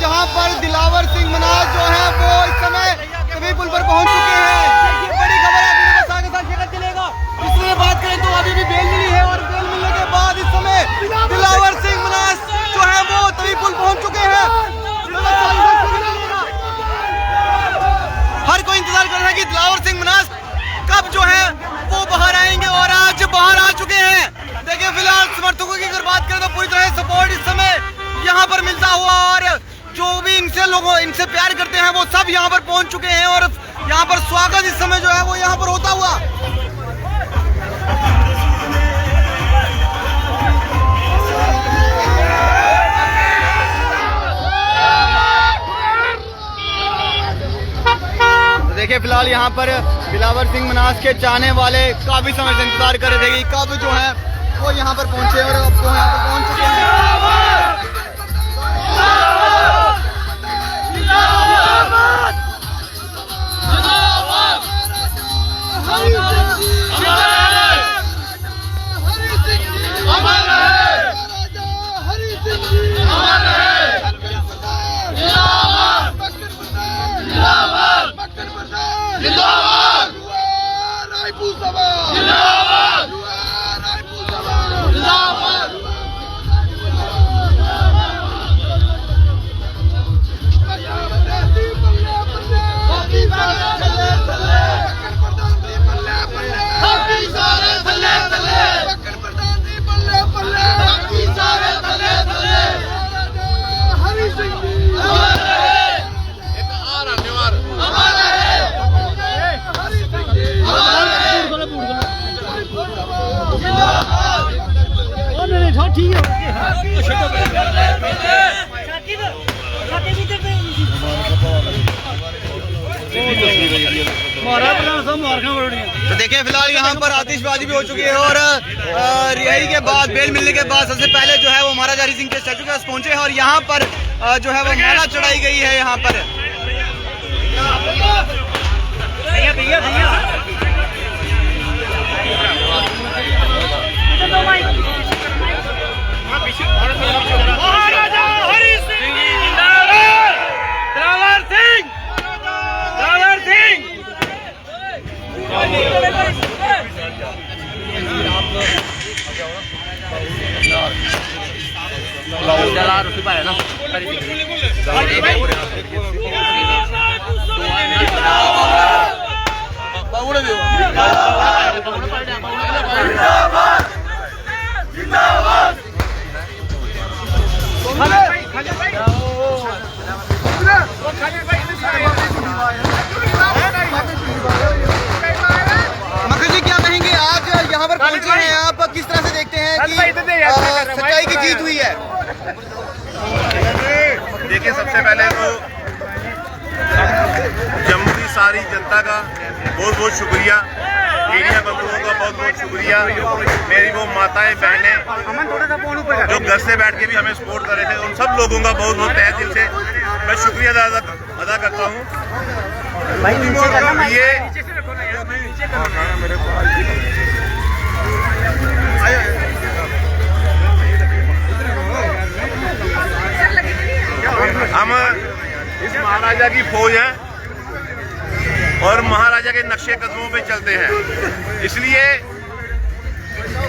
जहां पर दिलावर सिंह मनाज जो है वो इस समय तवी पुल पर पहुंच चुके हैं। ये बड़ी खबर है, आपके साथ चलेगा। इसमें बात करें तो अभी भी बेल मिली है और बेल मिलने के बाद इस समय दिलावर सिंह मनाज जो है वो तवी पुल पहुंच चुके हैं। हर कोई इंतजार कर रहा है कि दिलावर सिंह मनाज कब जो है वो बाहर आएंगे और आज बाहर आ चुके हैं। देखिए फिलहाल समर्थकों की अगर बात करें तो पूरी तरह सपोर्ट इस समय यहाँ पर मिलता हुआ और जो भी इनसे प्यार करते हैं वो सब यहाँ पर पहुँच चुके हैं और यहाँ पर स्वागत इस समय जो है वो यहाँ पर होता हुआ। देखिए फिलहाल यहाँ पर दिलावर सिंह मनाज के चाहने वाले काफी समय से इंतजार कर रहे थे कि कब जो है वो यहाँ पर पहुंचे और अब तो यहाँ पर पहुंच चुके हैं। तो देखिए फिलहाल यहाँ पर आतिशबाजी भी हो चुकी है और रिहाई के बाद बेल मिलने के बाद सबसे पहले जो है वो महाराजा हरि सिंह के स्टैचू के पास पहुंचे हैं और यहाँ पर जो है वो माला चढ़ाई गई है। यहाँ पर महाराजा हरि सिंह जिंदाबाद, दिलावर सिंह, दिलावर सिंह। किस तरह से देखते हैं कि सच्चाई की जीत हुई है? देखिए सबसे पहले तो जम्मू की सारी जनता का बहुत बहुत शुक्रिया, मीडिया बंधुओं का बहुत बहुत शुक्रिया, मेरी वो माताएं बहनें जो घर से बैठ के भी हमें सपोर्ट कर रहे थे, उन सब लोगों का बहुत बहुत तहे दिल से मैं शुक्रिया अदा करता हूँ। ये हम इस महाराजा की फौज है और महाराजा के नक्शे कदमों पे चलते हैं, इसलिए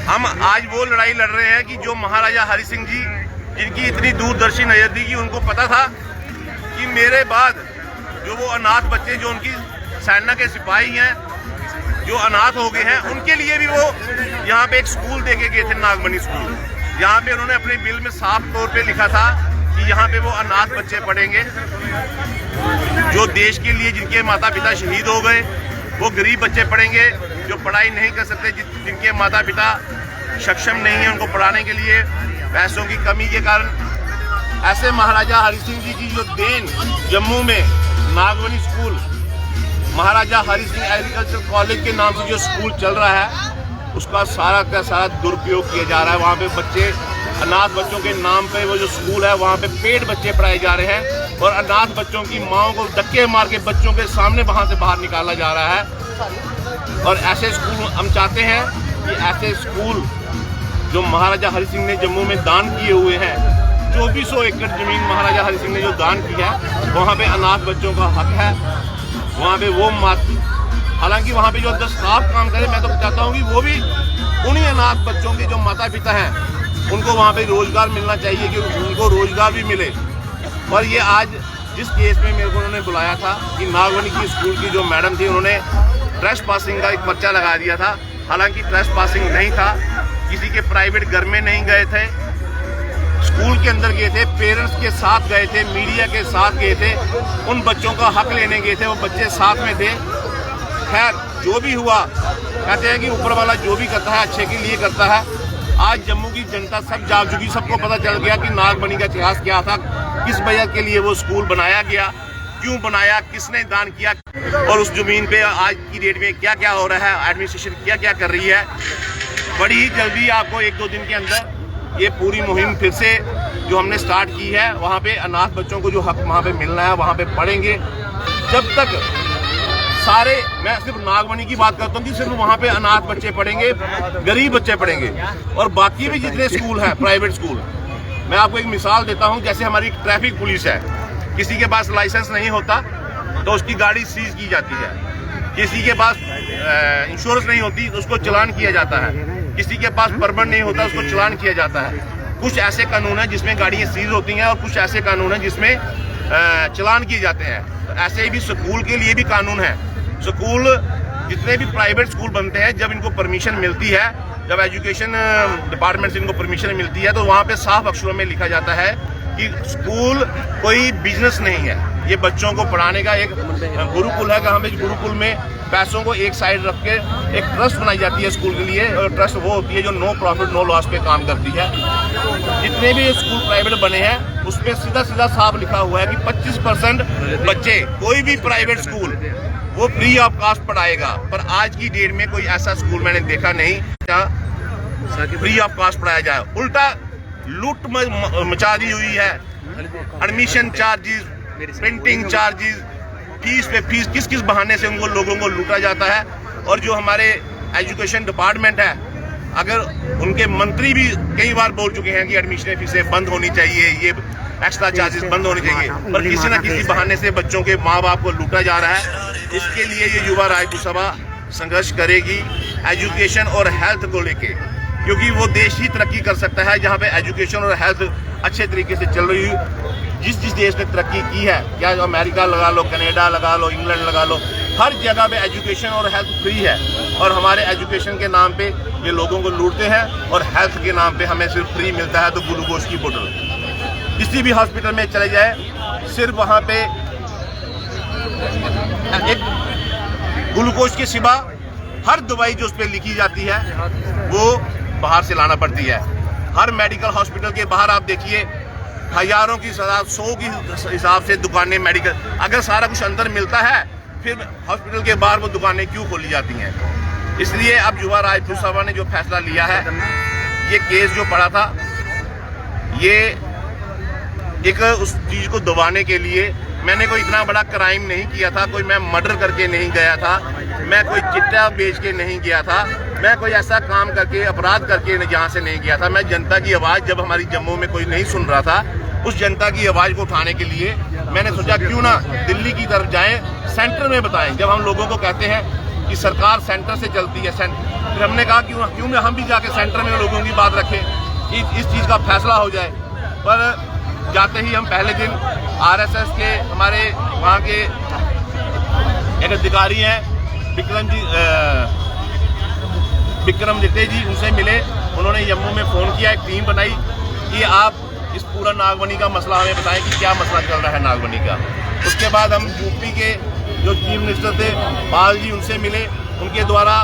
हम आज वो लड़ाई लड़ रहे हैं कि जो महाराजा हरि सिंह जी जिनकी इतनी दूरदर्शी नजर थी कि उनको पता था कि मेरे बाद जो वो अनाथ बच्चे जो उनकी सेना के सिपाही हैं जो अनाथ हो गए हैं, उनके लिए भी वो यहाँ पे एक स्कूल देके गए थे, नागमणि स्कूल। यहाँ पे उन्होंने अपने बिल में साफ तौर पे लिखा था कि यहाँ पे वो अनाथ बच्चे पढ़ेंगे जो देश के लिए जिनके माता पिता शहीद हो गए, वो गरीब बच्चे पढ़ेंगे जो पढ़ाई नहीं कर सकते, जिनके माता पिता सक्षम नहीं है उनको पढ़ाने के लिए पैसों की कमी के कारण। ऐसे महाराजा हरि सिंह जी की जो देन जम्मू में नागमणि स्कूल, महाराजा हरि सिंह एग्रीकल्चर कॉलेज के नाम से जो स्कूल चल रहा है, उसका सारा का सारा दुरुपयोग किया जा रहा है। वहाँ पे बच्चे, अनाथ बच्चों के नाम पे वो जो स्कूल है वहाँ पे पेड बच्चे पढ़ाए जा रहे हैं और अनाथ बच्चों की माओं को धक्के मार के बच्चों के सामने वहाँ से बाहर निकाला जा रहा है। और ऐसे स्कूल हम चाहते हैं कि ऐसे स्कूल जो महाराजा हरि सिंह ने जम्मू में दान किए हुए हैं 2400 एकड़ जमीन महाराजा हरि सिंह ने जो दान की है, वहाँ पे अनाथ बच्चों का हक है। वहाँ पे वो हालांकि वहाँ पे जो अंदर स्टाफ काम करे, मैं तो चाहता हूँ कि वो भी उन्हीं अनाथ बच्चों के जो माता पिता हैं उनको वहाँ पे रोजगार मिलना चाहिए, कि उनको रोजगार भी मिले। और ये आज जिस केस में मेरे को उन्होंने बुलाया था कि नागवनी की स्कूल की जो मैडम थी, उन्होंने ट्रेस पासिंग का एक पर्चा लगा दिया था। हालांकि ट्रेस पासिंग नहीं था, किसी के प्राइवेट घर में नहीं गए थे, स्कूल के अंदर गए थे, पेरेंट्स के साथ गए थे, मीडिया के साथ गए थे, उन बच्चों का हक लेने गए थे, वो बच्चे साथ में थे। खैर जो भी हुआ, कहते हैं कि ऊपर वाला जो भी करता है अच्छे के लिए करता है। आज जम्मू की जनता सब जाग चुकी, सबको पता चल गया कि नागमणि का इतिहास क्या था, किस वजह के लिए वो स्कूल बनाया गया, क्यों बनाया, किसने दान किया, और उस जमीन पे आज की डेट में क्या क्या हो रहा है, एडमिनिस्ट्रेशन क्या क्या कर रही है। बड़ी ही जल्दी आपको 1-2 दिन के अंदर ये पूरी मुहिम फिर से जो हमने स्टार्ट की है, वहाँ पे अनाथ बच्चों को जो हक वहाँ पे मिलना है वहाँ पे पढ़ेंगे। जब तक सारे, मैं सिर्फ नागमणि की बात करता हूँ कि सिर्फ वहाँ पे अनाथ बच्चे पढ़ेंगे, गरीब बच्चे पढ़ेंगे, और बाकी भी जितने स्कूल हैं प्राइवेट स्कूल। मैं आपको एक मिसाल देता हूँ, जैसे हमारी ट्रैफिक पुलिस है, किसी के पास लाइसेंस नहीं होता तो उसकी गाड़ी सीज की जाती है, किसी के पास इंश्योरेंस नहीं होती तो उसको चालान किया जाता है, किसी के पास परमिट नहीं होता उसको चालान किया जाता है। कुछ ऐसे कानून हैं जिसमें गाड़ियाँ सीज होती हैं, और कुछ ऐसे कानून हैं जिसमें चालान किए जाते हैं। तो ऐसे ही भी स्कूल के लिए भी कानून है। स्कूल, जितने भी प्राइवेट स्कूल बनते हैं, जब इनको परमिशन मिलती है, जब एजुकेशन डिपार्टमेंट से इनको परमिशन मिलती है, तो वहाँ पे साफ अक्षरों में लिखा जाता है कि स्कूल कोई बिजनेस नहीं है, ये बच्चों को पढ़ाने का एक गुरुकुल है। जहाँ पे गुरुकुल में पैसों को एक साइड रख के एक ट्रस्ट बनाई जाती है स्कूल के लिए, और ट्रस्ट वो होती है जो नो प्रॉफिट नो लॉस पे काम करती है। जितने भी स्कूल प्राइवेट बने हैं उस पर सीधा सीधा साफ लिखा हुआ है कि 25% बच्चे, कोई भी प्राइवेट स्कूल वो फ्री ऑफ कास्ट पढ़ाएगा। पर आज की डेट में कोई ऐसा स्कूल मैंने देखा नहीं जहाँ फ्री ऑफ कास्ट पढ़ाया जाए। उल्टा लूट मचा दी हुई है। Admission charges, printing charges, fees पे फीस, किस किस बहाने से उनको लोगों को लूटा जाता है। और जो हमारे एजुकेशन डिपार्टमेंट है, अगर उनके मंत्री भी कई बार बोल चुके हैं कि एडमिशन फीसें बंद होनी चाहिए, ये एक्स्ट्रा चार्जेस बंद होने चाहिए, पर किसी न किसी बहाने से बच्चों के माँ बाप को लूटा जा रहा है। इसके लिए ये युवा राजपूत सभा संघर्ष करेगी एजुकेशन और हेल्थ को लेके, क्योंकि वो देश ही तरक्की कर सकता है जहाँ पे एजुकेशन और हेल्थ अच्छे तरीके से चल रही है। जिस देश ने तरक्की की है, क्या अमेरिका लगा लो, कनाडा लगा लो, इंग्लैंड लगा लो, हर जगह पे एजुकेशन और हेल्थ फ्री है। और हमारे एजुकेशन के नाम पे ये लोगों को लूटते हैं, और हेल्थ के नाम पे हमें सिर्फ फ्री मिलता है तो ग्लूकोज की बोतल। किसी भी हॉस्पिटल में चले जाए, सिर्फ वहाँ पे एक ग्लूकोज के सिवा हर दवाई जो उस पर लिखी जाती है वो बाहर से लाना पड़ती है। हर मेडिकल हॉस्पिटल के बाहर आप देखिए, हजारों की, 100 की हिसाब से दुकानें मेडिकल, अगर सारा कुछ अंदर मिलता है फिर हॉस्पिटल के बाहर वो दुकानें क्यों खोली जाती हैं। इसलिए अब युवा राजपूत सभा ने जो फैसला लिया है, ये केस जो पड़ा था, ये एक उस चीज को दबाने के लिए, मैंने कोई इतना बड़ा क्राइम नहीं किया था, कोई मैं मर्डर करके नहीं गया था, मैं कोई चिट्टा बेच के नहीं गया था, मैं कोई ऐसा काम करके, अपराध करके यहाँ से नहीं गया था। मैं जनता की आवाज़, जब हमारी जम्मू में कोई नहीं सुन रहा था, उस जनता की आवाज़ को उठाने के लिए मैंने सोचा क्यों ना दिल्ली की तरफ जाएं, सेंटर में बताएं। जब हम लोगों को कहते हैं कि सरकार सेंटर से चलती है, फिर हमने कहा क्यों ना हम भी जाके सेंटर में लोगों की बात रखें कि इस चीज़ का फैसला हो जाए। पर जाते ही हम पहले दिन आरएसएस के हमारे वहाँ के एक अधिकारी हैं विक्रम जिते जी, उनसे मिले। उन्होंने जम्मू में फ़ोन किया, एक टीम बनाई कि आप इस पूरा नागमणि का मसला हमें बताएं कि क्या मसला चल रहा है नागमणि का। उसके बाद हम यूपी के जो चीफ मिनिस्टर थे पाल जी, उनसे मिले। उनके द्वारा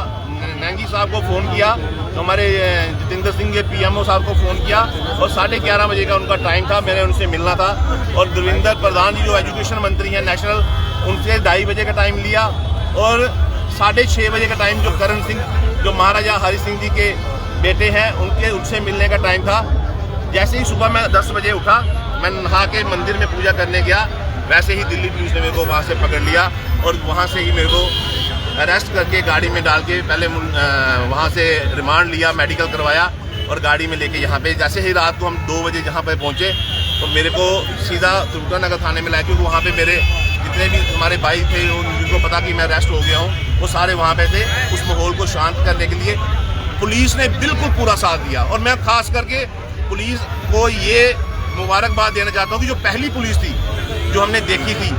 नेंगी साहब को फ़ोन किया, तो हमारे जितेंद्र सिंह के पीएमओ साहब को फ़ोन किया, और 11:30 बजे का उनका टाइम था, मैंने उनसे मिलना था। और धर्मेंद्र प्रधान जी जो एजुकेशन मंत्री हैं नेशनल, उनसे 2:30 बजे का टाइम लिया। और 6:30 बजे का टाइम जो करण सिंह, जो महाराजा हरि सिंह जी के बेटे हैं, उनसे मिलने का टाइम था। जैसे ही सुबह मैं 10 बजे उठा, मैं नहा के मंदिर में पूजा करने गया, वैसे ही दिल्ली पुलिस ने मेरे को वहाँ से पकड़ लिया, और वहाँ से ही मेरे को अरेस्ट करके गाड़ी में डाल के पहले वहाँ से रिमांड लिया, मेडिकल करवाया। और गाड़ी में लेके यहाँ पे, जैसे ही रात को हम 2 बजे यहाँ पे पहुँचे तो मेरे को सीधा त्रिपुरा नगर थाने में लाया, क्योंकि वहाँ पे मेरे जितने भी हमारे भाई थे जिनको पता कि मैं अरेस्ट हो गया हूँ, वो सारे वहाँ पे थे। उस माहौल को शांत करने के लिए पुलिस ने बिल्कुल पूरा साथ दिया। और मैं खास करके पुलिस को ये मुबारकबाद देना चाहता हूँ कि जो पहली पुलिस थी जो हमने देखी थी,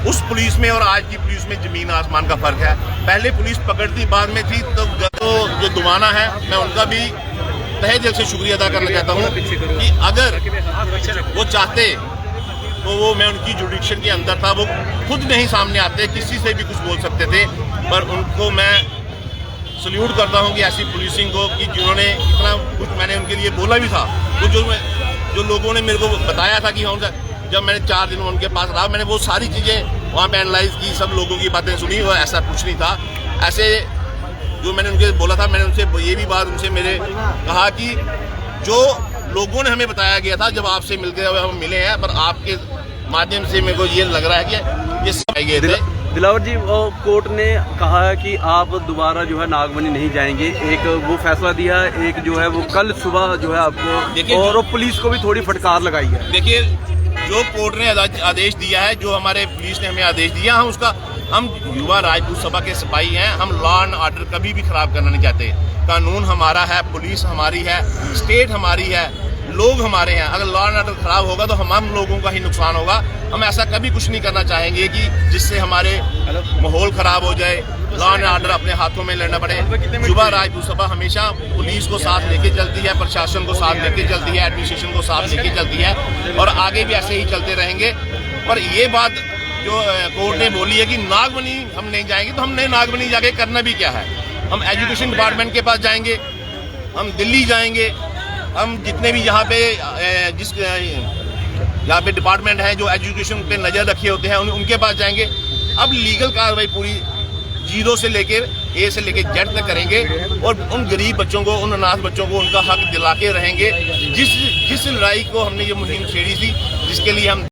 उस पुलिस में और आज की पुलिस में ज़मीन आसमान का फ़र्क है। पहले पुलिस पकड़ती बाद में थी, तो जो दुमाना है मैं उनका भी तहे दिल से शुक्रिया अदा करना चाहता हूँ कि अगर वो चाहते तो वो, मैं उनकी जुडिक्शन के अंदर था, वो खुद नहीं सामने आते, किसी से भी कुछ बोल सकते थे। पर उनको मैं सल्यूट करता हूँ कि ऐसी पुलिसिंग को, कि जिन्होंने इतना कुछ मैंने उनके लिए बोला भी था। तो जो लोगों ने मेरे को बताया था कि जब मैंने 4 दिन उनके पास रहा, मैंने वो सारी चीज़ें वहाँ पे एनालाइज की, सब लोगों की बातें सुनी, और ऐसा कुछ नहीं था। ऐसे जो मैंने उनके बोला था, मैंने उनसे ये भी बात उनसे मेरे कहा कि जो लोगों ने हमें बताया गया था, जब आपसे मिल गए हम मिले हैं, पर आपके माध्यम से मेरे को ये लग रहा है कि ये सब गए थे। दिलावर जी, कोर्ट ने कहा है कि आप दोबारा जो है नागमनी नहीं जाएंगे, एक वो फैसला दिया है, एक जो है वो कल सुबह जो है आपको, और पुलिस को भी थोड़ी फटकार लगाई है। देखिए, जो कोर्ट ने आदेश दिया है, जो हमारे पुलिस ने हमें आदेश दिया, हम युवा राजपूत सभा के सिपाही हैं। हम लॉ एंड ऑर्डर कभी भी खराब करना नहीं चाहते। कानून हमारा है, पुलिस हमारी है, स्टेट हमारी है, लोग हमारे हैं। अगर लॉ एंड ऑर्डर खराब होगा तो हम लोगों का ही नुकसान होगा। हम ऐसा कभी कुछ नहीं करना चाहेंगे कि जिससे हमारे माहौल खराब हो जाए, लॉ एंड ऑर्डर अपने हाथों में लेना पड़े। युवा राजपूत सभा हमेशा पुलिस को साथ लेके चलती है, प्रशासन को साथ लेके चलती है, एडमिनिस्ट्रेशन को साथ लेके चलती है, और आगे भी ऐसे ही चलते रहेंगे। पर ये बात जो कोर्ट ने बोली है कि नागमनी हम नहीं जाएंगे, तो हमने नागमनी जाके करना भी क्या है? हम एजुकेशन डिपार्टमेंट के पास जाएंगे, हम दिल्ली जाएंगे, हम जितने भी यहाँ पे यहाँ पे डिपार्टमेंट हैं जो एजुकेशन पे नज़र रखे होते हैं, उनके पास जाएंगे। अब लीगल कार्रवाई पूरी 0 से लेके A से लेके Z तक करेंगे, और उन गरीब बच्चों को, उन अनाथ बच्चों को उनका हक दिला के रहेंगे। जिस लड़ाई को हमने ये मुहिम छेड़ी थी, जिसके लिए हम